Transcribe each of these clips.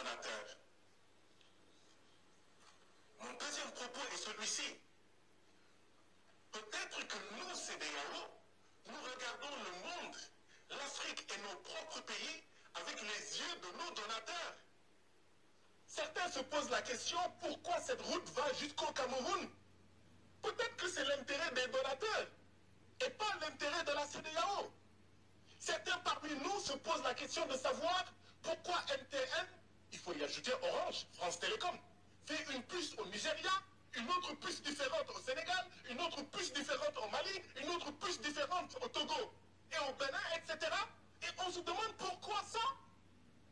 donateurs. Mon deuxième propos est celui-ci. Peut-être que nous, CEDEAO, nous regardons le monde, l'Afrique et nos propres pays avec les yeux de nos donateurs. Certains se posent la question, pourquoi cette route va jusqu'au Cameroun? Peut-être que c'est l'intérêt des donateurs et pas l'intérêt de la CEDEAO. Certains parmi nous se posent la question de savoir pourquoi MTN, il faut y ajouter Orange, France Télécom, fait une puce au Nigeria, une autre puce différente au Sénégal, une autre puce différente au Mali, une autre puce différente au Togo et au Bénin, etc. Et on se demande pourquoi ça?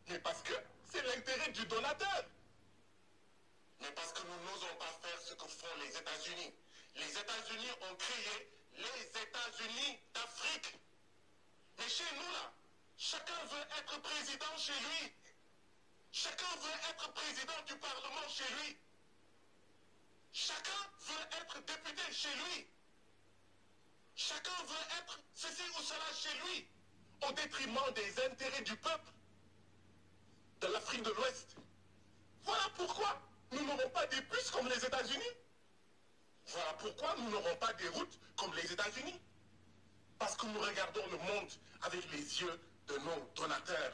Mais parce que c'est l'intérêt du donateur. Mais parce que nous n'osons pas faire ce que font les États-Unis. Les États-Unis ont créé les États-Unis d'Afrique. Mais chez nous, là, chacun veut être président chez lui. Chacun veut être président du Parlement chez lui. Chacun veut être député chez lui. Chacun veut être ceci ou cela chez lui, au détriment des intérêts du peuple de l'Afrique de l'Ouest. Voilà pourquoi nous n'aurons pas des puces comme les États-Unis. Voilà pourquoi nous n'aurons pas des routes comme les États-Unis. Parce que nous regardons le monde avec les yeux de nos donateurs.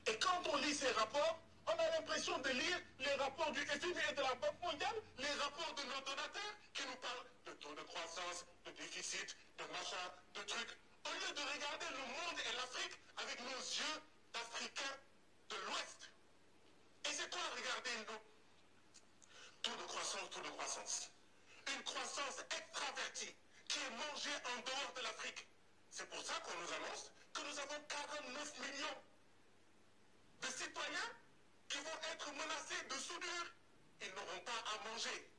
Et quand on lit ces rapports, on a l'impression de lire les rapports du FMI et de la Banque mondiale, les rapports de nos donateurs qui nous parlent de taux de croissance, de déficit, de machin, de trucs. Au lieu de regarder le monde et l'Afrique avec nos yeux d'Africains de l'Ouest. Et c'est quoi regarder nous? Taux de croissance, taux de croissance. Une croissance extravertie qui est mangée en dehors de l'Afrique. C'est pour ça qu'on nous annonce que nous avons 49 millions de citoyens qui vont être menacés de soudure. Ils n'auront pas à manger.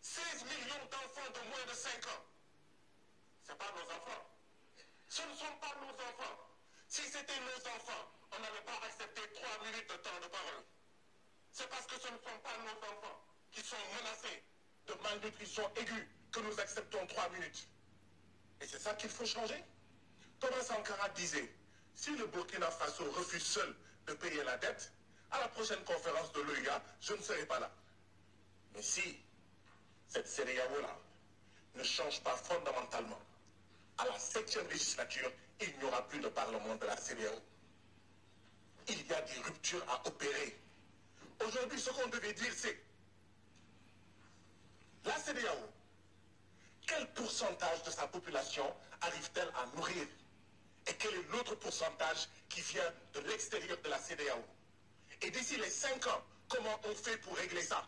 16 millions d'enfants de moins de 5 ans. Ce n'est pas nos enfants. Ce ne sont pas nos enfants. Si c'était nos enfants, on n'allait pas accepter 3 minutes de temps de parole. C'est parce que ce ne sont pas nos enfants qui sont menacés de malnutrition aiguë que nous acceptons 3 minutes. Et c'est ça qu'il faut changer. Thomas Sankara disait, si le Burkina Faso refuse seul de payer la dette, à la prochaine conférence de l'OIA, je ne serai pas là. Mais si cette CEDEAO-là ne change pas fondamentalement, à la 7e législature, il n'y aura plus de parlement de la CEDEAO. Il y a des ruptures à opérer. Aujourd'hui, ce qu'on devait dire, c'est la CEDEAO, quel pourcentage de sa population arrive-t-elle à nourrir? Et quel est l'autre pourcentage qui vient de l'extérieur de la CEDEAO? Et d'ici les 5 ans, comment on fait pour régler ça?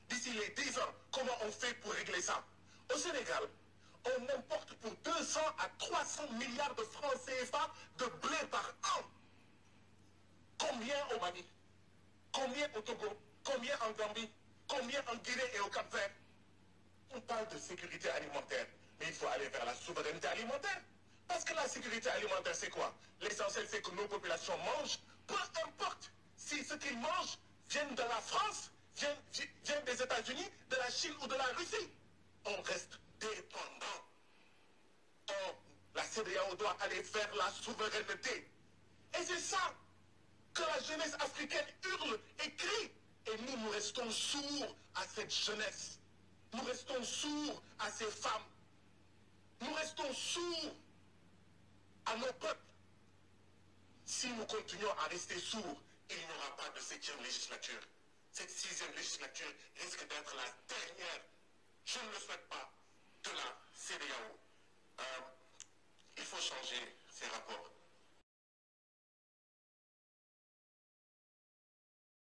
D'ici les 10 ans, comment on fait pour régler ça? Au Sénégal, on importe pour 200 à 300 milliards de francs CFA de blé par an. Combien au Mali? Combien au Togo? Combien en Gambie? Combien en Guinée et au Cap-Vert? On parle de sécurité alimentaire, mais il faut aller vers la souveraineté alimentaire. Parce que la sécurité alimentaire, c'est quoi? L'essentiel, c'est que nos populations mangent, peu importe si ce qu'ils mangent viennent de la France, viennent des États-Unis, de la Chine ou de la Russie. On reste dépendant. La CEDEAO doit aller vers la souveraineté. Et c'est ça que la jeunesse africaine hurle et crie. Et nous restons sourds à cette jeunesse. Nous restons sourds à ces femmes. Nous restons sourds à nos peuples. Si nous continuons à rester sourds, il n'y aura pas de 7e législature. Cette 6e législature risque d'être la dernière, je ne le souhaite pas, de la CEDEAO. Il faut changer ces rapports.